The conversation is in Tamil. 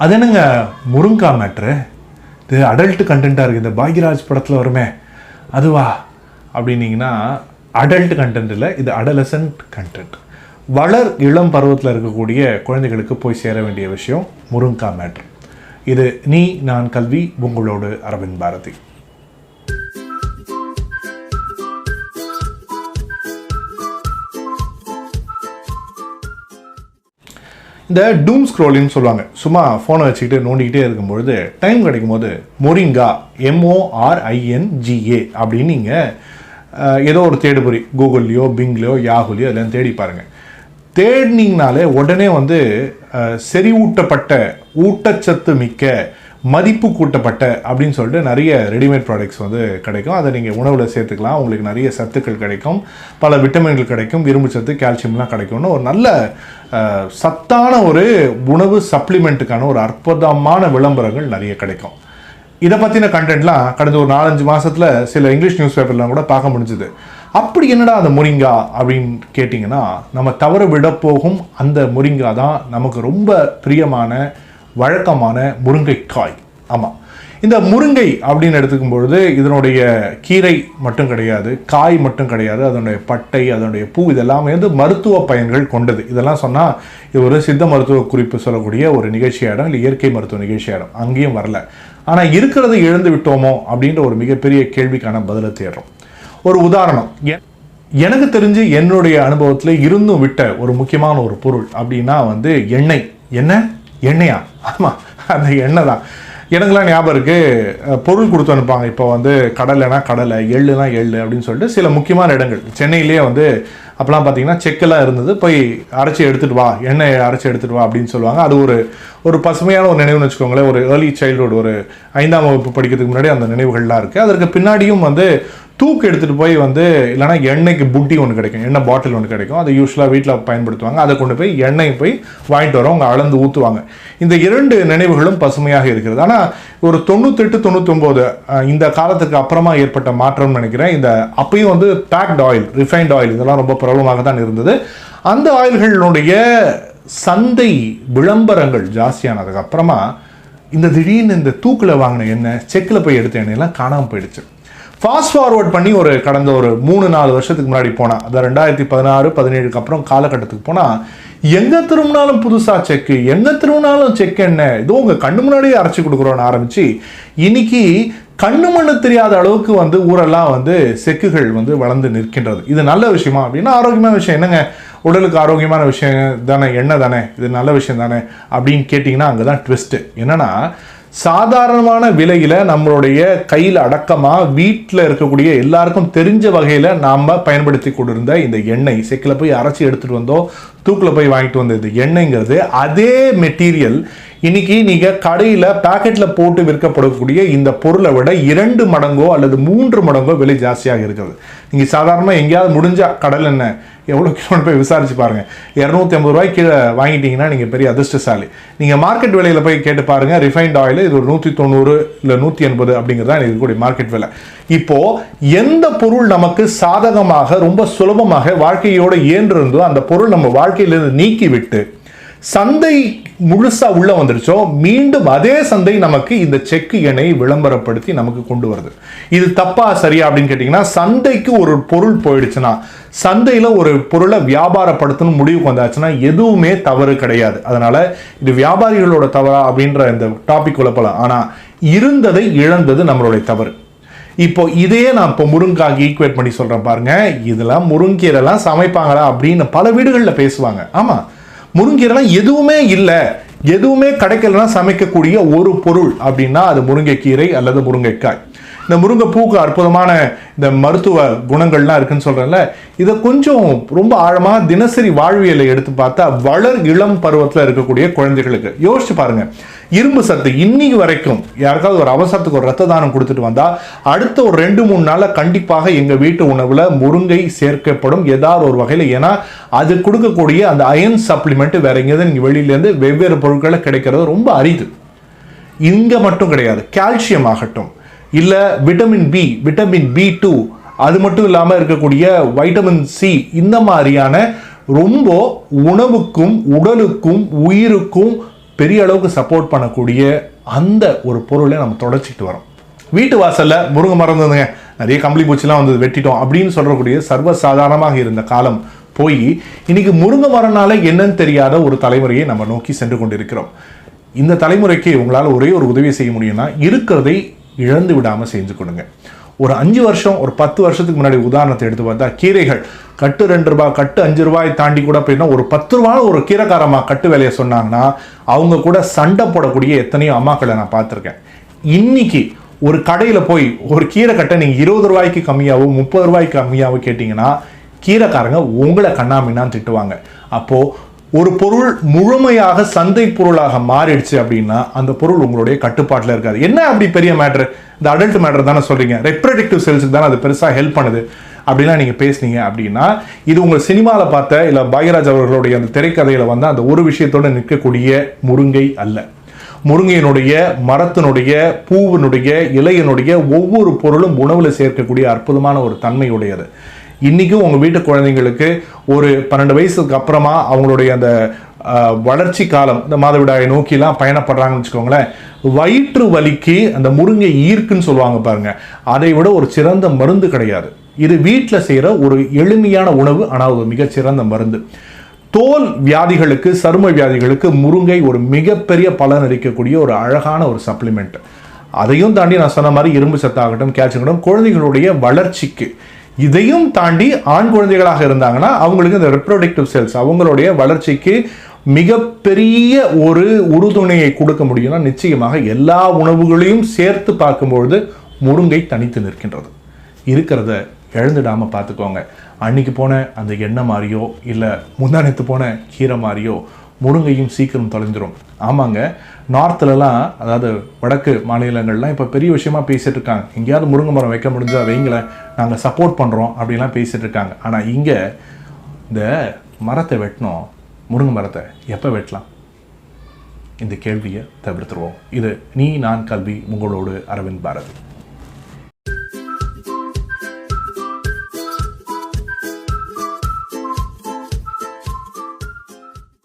அது என்னங்க முருங்கா மேட்ரு, இது அடல்ட் கண்டென்ட்டாக இருக்குது, இந்த பாக்யராஜ் படத்தில் வருமே அதுவா அப்படின்னீங்கன்னா, அடல்ட் கண்டென்ட் இல்லை, இது அடலசன்ட் கண்டென்ட். வளர் இளம் பருவத்தில் இருக்கக்கூடிய குழந்தைகளுக்கு போய் சேர வேண்டிய விஷயம் முருங்கா மேட்ரு. இது நீ நான் கல்வி, உங்களோடு அரவிந்த் பாரதி. இந்த டூம் ஸ்க்ரோலின்னு சொல்லுவாங்க. சும்மா ஃபோனை வச்சுக்கிட்டு நோண்டிக்கிட்டே இருக்கும்பொழுது டைம் கிடைக்கும் போது மொரிங்கா, MORINGA அப்படின்னு நீங்கள் ஏதோ ஒரு தேடுபொறி கூகுள்லையோ பிங்லையோ யாகுலையோ எல்லாம் தேடி பாருங்கள். தேடினீங்கனாலே உடனே செறிவூட்டப்பட்ட, ஊட்டச்சத்து மிக்க, மதிப்பு கூட்டப்பட்ட அப்படின்னு சொல்லிட்டு நிறைய ரெடிமேட் ப்ராடக்ட்ஸ் கிடைக்கும். அதை நீங்கள் உணவில் சேர்த்துக்கலாம். உங்களுக்கு நிறைய சத்துக்கள் கிடைக்கும், பல விட்டமின்கள் கிடைக்கும், இரும்பு சத்து, கால்சியம்லாம் கிடைக்கும்னு ஒரு நல்ல சத்தான ஒரு உணவு சப்ளிமெண்ட்டுக்கான ஒரு அற்புதமான விளம்பரங்கள் நிறைய கிடைக்கும். இதை பற்றின கண்டென்ட்லாம் கடந்த ஒரு 4-5 மாதத்தில் சில இங்கிலீஷ் நியூஸ் பேப்பர்லாம் கூட பார்க்க முடிஞ்சுது. அப்படி என்னடா அந்த முரிங்கா அப்படின்னு கேட்டிங்கன்னா, நம்ம தவற விட போகும் அந்த முரிங்கா தான் நமக்கு ரொம்ப பிரியமான வழக்கமான முருங்கைக்காய். ஆமாம், இந்த முருங்கை அப்படின்னு எடுத்துக்கும் பொழுது இதனுடைய கீரை மட்டும் கிடையாது, காய் மட்டும் கிடையாது, அதனுடைய பட்டை, அதனுடைய பூ, இதெல்லாமே மருத்துவ பயன்கள் கொண்டது. இதெல்லாம் சொன்னால் இது ஒரு சித்த மருத்துவ குறிப்பு சொல்லக்கூடிய ஒரு நிகழ்ச்சியாயிடும், இல்லை இயற்கை மருத்துவ நிகழ்ச்சியாயிடும். அங்கேயும் வரல. ஆனால் இருக்கிறத இழந்து விட்டோமோ அப்படின்ற ஒரு மிகப்பெரிய கேள்விக்கான பதிலை தேடுறோம். ஒரு உதாரணம், எனக்கு தெரிஞ்சு என்னுடைய அனுபவத்தில் இருந்தும் விட்ட ஒரு முக்கியமான ஒரு பொருள் அப்படின்னா எண்ணெய். எண்ணெயா? ஆமாம், அந்த எண்ணெய் தான். எனக்குலாம் ஞாபகம் இருக்குது, பொருள் கொடுத்து அனுப்பாங்க. இப்போ கடலைனா கடலை, எள்ளுனா எள்ளு அப்படின்னு சொல்லிட்டு சில முக்கியமான இடங்கள் சென்னையிலேயே அப்போலாம் பார்த்தீங்கன்னா செக்கெல்லாம் இருந்தது. போய் அரைச்சி எடுத்துகிட்டு வா, எண்ணெய் அரைச்சி எடுத்துகிட்டு வா அப்படின்னு சொல்லுவாங்க. அது ஒரு பசுமையான ஒரு நினைவுன்னு வச்சுக்கோங்களேன். ஒரு ஏர்லி சைல்டுஹுட், ஒரு 5ஆம் வகுப்பு படிக்கிறதுக்கு முன்னாடி அந்த நினைவுகள்லாம் இருக்குது. அதற்கு பின்னாடியும் தூக்கு எடுத்துகிட்டு போய் இல்லைனா எண்ணெய்க்கு புட்டி ஒன்று கிடைக்கும், எண்ணெய் பாட்டில் ஒன்று கிடைக்கும். அதை யூஸ்வலாக வீட்டில் பயன்படுத்துவாங்க. அதை கொண்டு போய் எண்ணெய் போய் வாங்கிட்டு வரோம், அவங்க அளந்து ஊற்றுவாங்க. இந்த 2 நினைவுகளும் பசுமையாக இருக்கிறது. ஆனால் ஒரு 98-99 இந்த காலத்துக்கு அப்புறமா ஏற்பட்ட மாற்றம்னு நினைக்கிறேன். இந்த அப்பயும் பேக்ட் ஆயில், ரிஃபைன்ட் ஆயில், இதெல்லாம் ரொம்ப பிரபலமாக தான் இருந்தது. அந்த ஆயில்களுடைய சந்தை விளம்பரங்கள் ஜாஸ்தியானதுக்கு அப்புறமா திடீர்னு இந்த தூக்கில் வாங்கின எண்ணெய், செக்கில் போய் எடுத்த எண்ணெயெல்லாம் காணாமல் போயிடுச்சு. ஃபாஸ்ட் ஃபார்வர்ட் பண்ணி கடந்த ஒரு 3-4 வருஷத்துக்கு முன்னாடி போனால், அது 2016-17 அப்புறம் காலகட்டத்துக்கு போனால், எங்கே திரும்பினாலும் புதுசாக செக்கு, எங்கே திரும்பினாலும் செக் எண்ணெய், இதோ உங்கள் கண்ணு முன்னாடியே அரைச்சி கொடுக்குறோன்னு ஆரம்பித்து இன்னைக்கு கண்ணு மண்ணு தெரியாத அளவுக்கு ஊரெல்லாம் செக்குகள் வளர்ந்து நிற்கின்றது. இது நல்ல விஷயமா அப்படின்னா ஆரோக்கியமான விஷயம். என்னங்க, உடலுக்கு ஆரோக்கியமான விஷயம் தானே, எண்ணெய் தானே, இது நல்ல விஷயம் தானே அப்படின்னு கேட்டிங்கன்னா அங்கே தான் ட்விஸ்ட்டு. என்னென்னா, சாதாரணமான விலையில் நம்மளுடைய கையில் அடக்கமாக வீட்டில் இருக்கக்கூடிய எல்லாருக்கும் தெரிஞ்ச வகையில் நாம் பயன்படுத்தி கொண்டிருந்த இந்த எண்ணெய், செக்கில் போய் அரைச்சி எடுத்துகிட்டு வந்தோம், தூக்கில் போய் வாங்கிட்டு வந்த இந்த எண்ணெய்ங்கிறது அதே மெட்டீரியல் இன்னைக்கு நீங்கள் கடையில் பேக்கெட்டில் போட்டு விற்கப்படக்கூடிய இந்த பொருளை விட 2 மடங்கோ அல்லது 3 மடங்கோ விலை ஜாஸ்தியாக இருக்கிறது. நீங்கள் சாதாரணமாக எங்கேயாவது முடிஞ்சால் கடல் எண்ணெய் எவ்வளோ கிலோன்னு போய் விசாரிச்சு பாருங்கள். 250 ரூபாய்க்கு கீழே வாங்கிட்டீங்கன்னா நீங்கள் பெரிய அதிர்ஷ்டசாலி. நீங்கள் மார்க்கெட் விலையில் போய் கேட்டு பாருங்கள். ரிஃபைன்ட் ஆயில் இது ஒரு 190 இல்லை 180 அப்படிங்கிறது தான் இருக்கக்கூடிய மார்க்கெட் விலை. இப்போது எந்த பொருள் நமக்கு சாதகமாக ரொம்ப சுலபமாக வாழ்க்கையோடு ஏன்றிருந்தோ அந்த பொருள் நம்ம வாழ்க்கையிலிருந்து நீக்கி விட்டு சந்தை முழுசா உள்ள வந்துருச்சோ, மீண்டும் அதே சந்தை நமக்கு இந்த செக்கு எண்ணெய் விளம்பரப்படுத்தி நமக்கு கொண்டு வருது. இது தப்பா சரியா அப்படின்னு கேட்டீங்கன்னா, சந்தைக்கு ஒரு பொருள் போயிடுச்சுன்னா, சந்தையில ஒரு பொருளை வியாபாரப்படுத்தணும் முடிவுக்கு வந்தாச்சுன்னா எதுவுமே தவறு கிடையாது. அதனால இது வியாபாரிகளோட தவறா அப்படின்ற இந்த டாபிக் உள்ள ஆனா இருந்ததை இழந்தது நம்மளுடைய தவறு. இப்போ இதையே நான் இப்போ முருங்காய்க்கு ஈக்குவேட் பண்ணி சொல்றேன் பாருங்க. இதெல்லாம் முருங்கீரெல்லாம் சமைப்பாங்களா அப்படின்னு பல வீடுகளில் பேசுவாங்க. ஆமா, முருங்கீரெல்லாம் எதுவுமே இல்லை, எதுவுமே கிடைக்கலன்னா சமைக்கக்கூடிய ஒரு பொருள் அப்படின்னா அது முருங்கைக்கீரை அல்லது முருங்கைக்காய். இந்த முருங்கைப்பூக்கு அற்புதமான இந்த மருத்துவ குணங்கள்லாம் இருக்குன்னு சொல்கிறேன்ல, இதை கொஞ்சம் ரொம்ப ஆழமாக தினசரி வாழ்வியலை எடுத்து பார்த்தா வளர் இளம் பருவத்தில் இருக்கக்கூடிய குழந்தைகளுக்கு யோசிச்சு பாருங்க. இரும்பு சத்து இன்னைக்கு வரைக்கும் யாருக்காவது ஒரு அவசரத்துக்கு ஒரு ரத்த தானம் கொடுத்துட்டு வந்தால் அடுத்த ஒரு 2-3 நாளில் கண்டிப்பாக எங்கள் வீட்டு உணவில் முருங்கை சேர்க்கப்படும் ஏதாவது ஒரு வகையில். ஏன்னா அது கொடுக்கக்கூடிய அந்த அயன் சப்ளிமெண்ட் வேற எங்கேயாவது நீங்கள் வெளியிலேருந்து வெவ்வேறு பொருட்களை கிடைக்கிறது ரொம்ப அரிது. இங்கே மட்டும் கிடையாது, கால்சியம் ஆகட்டும், இல்லை விட்டமின் பி, விட்டமின் B2, அது மட்டும் இல்லாமல் இருக்கக்கூடிய வைட்டமின் சி, இந்த மாதிரியான ரொம்ப உணவுக்கும் உடலுக்கும் உயிருக்கும் பெரிய அளவுக்கு சப்போர்ட் பண்ணக்கூடிய அந்த ஒரு பொருளை நம்ம தொடச்சிக்கிட்டு வரோம். வீட்டு வாசலில் முருங்கை மரம் இருந்ததுங்க, நிறைய கம்பளி பூச்சிலாம் வந்து வெட்டிட்டோம் அப்படின்னு சொல்றக்கூடிய சர்வசாதாரணமாக இருந்த காலம் போய் இன்னைக்கு முருங்கை மரம்னால என்னன்னு தெரியாத ஒரு தலைமுறையை நம்ம நோக்கி சென்று கொண்டிருக்கிறோம். இந்த தலைமுறைக்கு உங்களால் ஒரே ஒரு உதவி செய்ய முடியும்னா இருக்கிறதை இழந்து விடாமல் செஞ்சு கொடுங்க. ஒரு 5 வருஷம் ஒரு 10 வருஷத்துக்கு முன்னாடி உதாரணத்தை எடுத்து பார்த்தா கீரைகள் கட்டு 2 ரூபாய் கட்டு 5 ரூபாய் தாண்டி கூட போயிட்டா ஒரு 10 ரூபாய் ஒரு கீரைக்காரம்மா கட்டு விலையை சொன்னாங்கன்னா அவங்க கூட சண்டை போடக்கூடிய எத்தனையோ அம்மாக்களை நான் பார்த்துருக்கேன். இன்னைக்கு ஒரு கடையில் போய் ஒரு கீரை கட்டை நீங்கள் 20 ரூபாய்க்கு கம்மியாகவும் 30 ரூபாய்க்கு கம்மியாகவும் கேட்டிங்கன்னா கீரைக்காரங்க உங்களை கண்ணாமின்னான்னு திட்டுவாங்க. அப்போது ஒரு பொருள் முழுமையாக சந்தை பொருளாக மாறிடுச்சு அப்படின்னா அந்த பொருள் உங்களுடைய கட்டுப்பாட்டில் இருக்காது. என்ன அப்படி பெரிய மேட்ரு, இந்த அடல்ட் மேட்டர் தானே சொல்றீங்க, ரெப்ரடக்டிவ் செல்ஸுக்கு தானே அது பெருசாக ஹெல்ப் பண்ணுது அப்படிலாம் நீங்கள் பேசுனீங்க அப்படின்னா இது உங்கள் சினிமாவில் பார்த்த இல்லை பாக்யராஜ் அவர்களுடைய அந்த திரைக்கதையில் வந்து அந்த ஒரு விஷயத்தோடு நிற்கக்கூடிய முருங்கை அல்ல. முருங்கையினுடைய மரத்தினுடைய பூவினுடைய இலையினுடைய ஒவ்வொரு பொருளும் உணவில் சேர்க்கக்கூடிய அற்புதமான ஒரு தன்மையுடையது. இன்றைக்கும் உங்கள் வீட்டு குழந்தைங்களுக்கு ஒரு 12 வயசுக்கு அப்புறமா அவங்களுடைய அந்த வளர்ச்சி காலம் இந்த மாதவிடாயை நோக்கிலாம் பயணப்படுறாங்கன்னு வச்சுக்கோங்களேன், வயிற்று வலிக்கு அந்த முருங்கை ஈர்க்குன்னு சொல்லுவாங்க பாருங்க, அதை விட ஒரு சிறந்த மருந்து கிடையாது. இது வீட்டில் செய்கிற ஒரு எளிமையான உணவு, ஆனால் ஒரு மிகச்சிறந்த மருந்து. தோல் வியாதிகளுக்கு சரும வியாதிகளுக்கு முருங்கை ஒரு மிகப்பெரிய பலன் அளிக்கக்கூடிய ஒரு அழகான ஒரு சப்ளிமெண்ட். அதையும் தாண்டி நான் சொன்ன மாதிரி இரும்பு சத்தாகட்டும் கேல்சியம் குழந்தைகளுடைய வளர்ச்சிக்கு, இதையும் தாண்டி ஆண் குழந்தைகளாக இருந்தாங்கன்னா அவங்களுக்கு இந்த ரெப்ரொடக்டிவ் செல்ஸ் அவங்களுடைய வளர்ச்சிக்கு மிகப்பெரிய ஒரு உறுதுணையை கொடுக்க முடியும்னா நிச்சயமாக எல்லா உணவுகளையும் சேர்த்து பார்க்கும்பொழுது முருங்கை தனித்து நிற்கின்றது. இருக்கிறத இழந்துடாமல் பார்த்துக்கோங்க. அன்னைக்கு போன அந்த எண்ணெய் மாதிரியோ இல்லை முந்தானத்து போன கீரை மாதிரியோ முருங்கையும் சீக்கிரம் தொலைஞ்சிரும். ஆமாங்க, நார்த்துலலாம் அதாவது வடக்கு மாநிலங்கள்லாம் இப்போ பெரிய விஷயமா பேசிகிட்டு இருக்காங்க, எங்கேயாவது முருங்கை மரம் வைக்க முடிஞ்சா வைங்கள, நாங்கள் சப்போர்ட் பண்ணுறோம் அப்படின்லாம் பேசிகிட்டு இருக்காங்க. ஆனால் இங்கே இந்த மரத்தை வெட்டணும், முருங்கை மரத்தை எப்போ வெட்டலாம், இந்த கேள்வியை தவிர்த்துருவோம். இது நீ நான் கல்வி, உங்களோடு அரவிந்த் பாரதி.